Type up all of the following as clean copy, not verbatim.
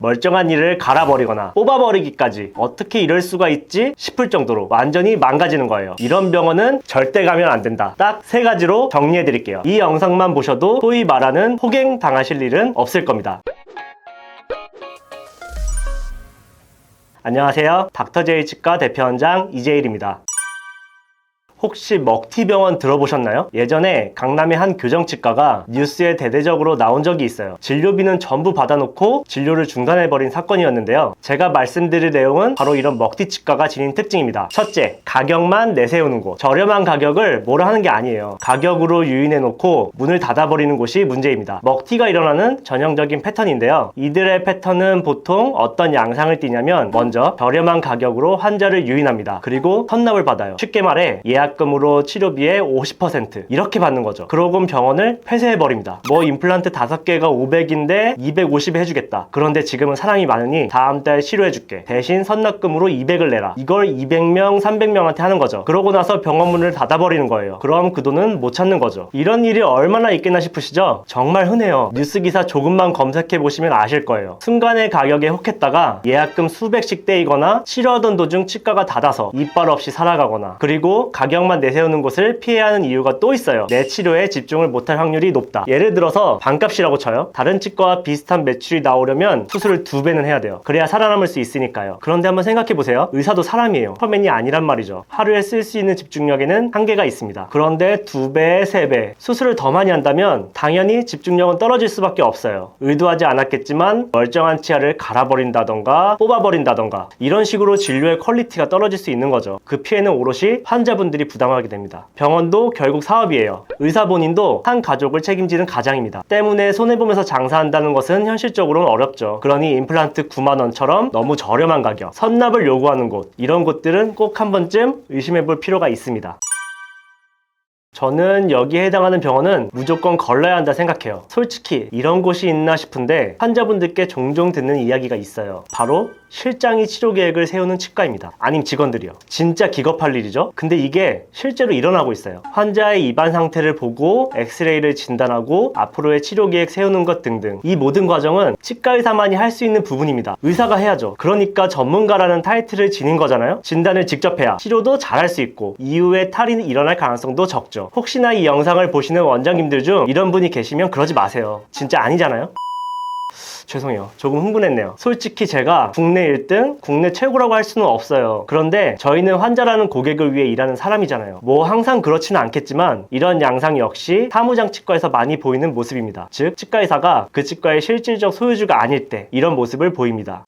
멀쩡한 이를 갈아버리거나 뽑아버리기까지 어떻게 이럴 수가 있지 싶을 정도로 완전히 망가지는 거예요. 이런 병원은 절대 가면 안 된다. 딱 3가지로 정리해 드릴게요. 이 영상만 보셔도 소위 말하는 호갱 당하실 일은 없을 겁니다. 안녕하세요. 닥터제이 치과 대표원장 이재일입니다. 혹시 먹튀병원 들어보셨나요? 예전에 강남의 한 교정치과가 뉴스에 대대적으로 나온 적이 있어요. 진료비는 전부 받아놓고 진료를 중단해버린 사건이었는데요. 제가 말씀드릴 내용은 바로 이런 먹튀치과가 지닌 특징입니다. 첫째, 가격만 내세우는 곳. 저렴한 가격을 뭐라 하는 게 아니에요. 가격으로 유인해놓고 문을 닫아버리는 곳이 문제입니다. 먹튀가 일어나는 전형적인 패턴인데요. 이들의 패턴은 보통 어떤 양상을 띠냐면 먼저 저렴한 가격으로 환자를 유인합니다. 그리고 선납을 받아요. 쉽게 말해 예약금으로 치료비의 50% 이렇게 받는 거죠. 그러고 병원을 폐쇄해버립니다. 뭐 임플란트 5개가 500인데 250 해주겠다. 그런데 지금은 사람이 많으니 다음 달 치료해줄게. 대신 선납금으로 200을 내라. 이걸 200명, 300명한테 하는 거죠. 그러고 나서 병원 문을 닫아버리는 거예요. 그럼 그 돈은 못 찾는 거죠. 이런 일이 얼마나 있겠나 싶으시죠? 정말 흔해요. 뉴스 기사 조금만 검색해보시면 아실 거예요. 순간의 가격에 혹했다가 예약금 수백씩 떼이거나 치료하던 도중 치과가 닫아서 이빨 없이 살아가거나, 그리고 가격만 내세우는 곳을 피해야 하는 이유가 또 있어요. 내 치료에 집중을 못할 확률이 높다. 예를 들어서 반값이라고 쳐요. 다른 치과와 비슷한 매출이 나오려면 수술을 2배는 해야 돼요. 그래야 살아남을 수 있으니까요. 그런데 한번 생각해보세요. 의사도 사람이에요. 슈퍼맨이 아니란 말이죠. 하루에 쓸 수 있는 집중력에는 한계가 있습니다. 그런데 2배, 3배 수술을 더 많이 한다면 당연히 집중력은 떨어질 수밖에 없어요. 의도하지 않았겠지만 멀쩡한 치아를 갈아버린다던가 뽑아버린다던가 이런 식으로 진료의 퀄리티가 떨어질 수 있는 거죠. 그 피해는 오롯이 환자분들이 부담하게 됩니다. 병원도 결국 사업이에요. 의사 본인도 한 가족을 책임지는 가장입니다. 때문에 손해보면서 장사한다는 것은 현실적으로는 어렵죠. 그러니 임플란트 9만원처럼 너무 저렴한 가격, 선납을 요구하는 곳, 이런 곳들은 꼭 한 번쯤 의심해볼 필요가 있습니다. 저는 여기에 해당하는 병원은 무조건 걸러야 한다 생각해요. 솔직히 이런 곳이 있나 싶은데 환자분들께 종종 듣는 이야기가 있어요. 바로 실장이 치료 계획을 세우는 치과입니다. 아님 직원들이요. 진짜 기겁할 일이죠. 근데 이게 실제로 일어나고 있어요. 환자의 입안 상태를 보고 엑스레이를 진단하고 앞으로의 치료 계획 세우는 것 등등, 이 모든 과정은 치과 의사만이 할 수 있는 부분입니다. 의사가 해야죠. 그러니까 전문가라는 타이틀을 지닌 거잖아요. 진단을 직접 해야 치료도 잘할 수 있고 이후에 탈이 일어날 가능성도 적죠. 혹시나 이 영상을 보시는 원장님들 중 이런 분이 계시면 그러지 마세요. 진짜 아니잖아요. 죄송해요. 조금 흥분했네요. 솔직히 제가 국내 1등, 국내 최고라고 할 수는 없어요. 그런데 저희는 환자라는 고객을 위해 일하는 사람이잖아요. 뭐 항상 그렇지는 않겠지만 이런 양상 역시 사무장 치과에서 많이 보이는 모습입니다. 즉 치과의사가 그 치과의 실질적 소유주가 아닐 때 이런 모습을 보입니다.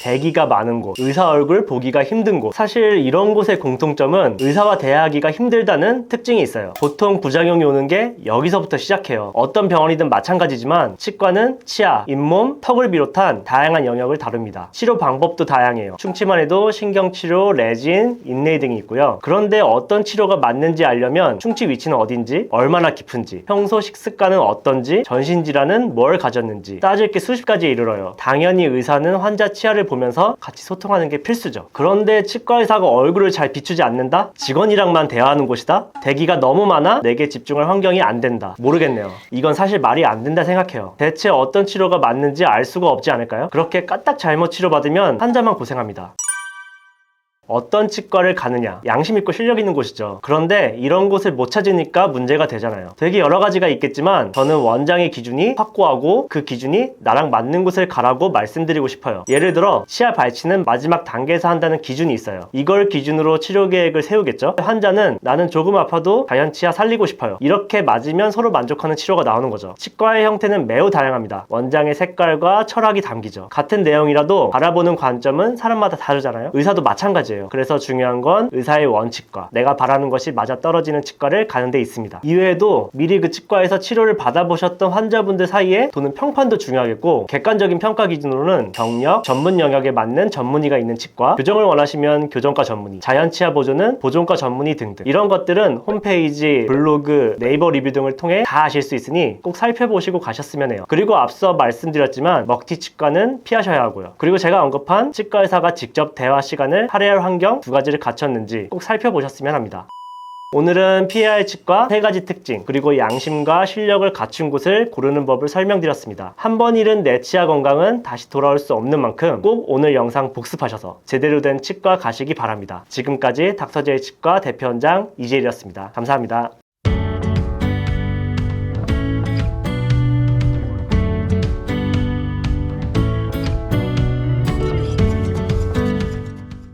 대기가 많은 곳, 의사 얼굴 보기가 힘든 곳. 사실 이런 곳의 공통점은 의사와 대화하기가 힘들다는 특징이 있어요. 보통 부작용이 오는 게 여기서부터 시작해요. 어떤 병원이든 마찬가지지만 치과는 치아, 잇몸, 턱을 비롯한 다양한 영역을 다룹니다. 치료 방법도 다양해요. 충치만 해도 신경치료, 레진, 인레이 등이 있고요. 그런데 어떤 치료가 맞는지 알려면 충치 위치는 어딘지, 얼마나 깊은지, 평소 식습관은 어떤지, 전신질환은 뭘 가졌는지 따질 게 수십 가지에 이르러요. 당연히 의사는 환자 치아를 보면서 같이 소통하는 게 필수죠. 그런데 치과의사가 얼굴을 잘 비추지 않는다? 직원이랑만 대화하는 곳이다? 대기가 너무 많아? 내게 집중할 환경이 안 된다. 모르겠네요. 이건 사실 말이 안 된다 생각해요. 대체 어떤 치료가 맞는지 알 수가 없지 않을까요? 그렇게 까딱 잘못 치료받으면 환자만 고생합니다. 어떤 치과를 가느냐, 양심 있고 실력 있는 곳이죠. 그런데 이런 곳을 못 찾으니까 문제가 되잖아요. 되게 여러 가지가 있겠지만 저는 원장의 기준이 확고하고 그 기준이 나랑 맞는 곳을 가라고 말씀드리고 싶어요. 예를 들어 치아 발치는 마지막 단계에서 한다는 기준이 있어요. 이걸 기준으로 치료 계획을 세우겠죠. 환자는 나는 조금 아파도 자연 치아 살리고 싶어요. 이렇게 맞으면 서로 만족하는 치료가 나오는 거죠. 치과의 형태는 매우 다양합니다. 원장의 색깔과 철학이 담기죠. 같은 내용이라도 바라보는 관점은 사람마다 다르잖아요. 의사도 마찬가지예요. 그래서 중요한 건 의사의 원칙과 내가 바라는 것이 맞아떨어지는 치과를 가는 데 있습니다. 이외에도 미리 그 치과에서 치료를 받아보셨던 환자분들 사이에 도는 평판도 중요하겠고, 객관적인 평가 기준으로는 경력, 전문 영역에 맞는 전문의가 있는 치과, 교정을 원하시면 교정과 전문의, 자연치아 보조는 보존과 전문의 등등, 이런 것들은 홈페이지, 블로그, 네이버 리뷰 등을 통해 다 아실 수 있으니 꼭 살펴보시고 가셨으면 해요. 그리고 앞서 말씀드렸지만 먹튀 치과는 피하셔야 하고요. 그리고 제가 언급한 치과의사가 직접 대화 시간을 할애할 환경 2가지를 갖췄는지 꼭 살펴보셨으면 합니다. 오늘은 피해야 할 치과 3가지 특징, 그리고 양심과 실력을 갖춘 곳을 고르는 법을 설명드렸습니다. 한 번 잃은 내 치아 건강은 다시 돌아올 수 없는 만큼 꼭 오늘 영상 복습하셔서 제대로 된 치과 가시기 바랍니다. 지금까지 닥터제이 치과 대표원장 이재일이었습니다. 감사합니다.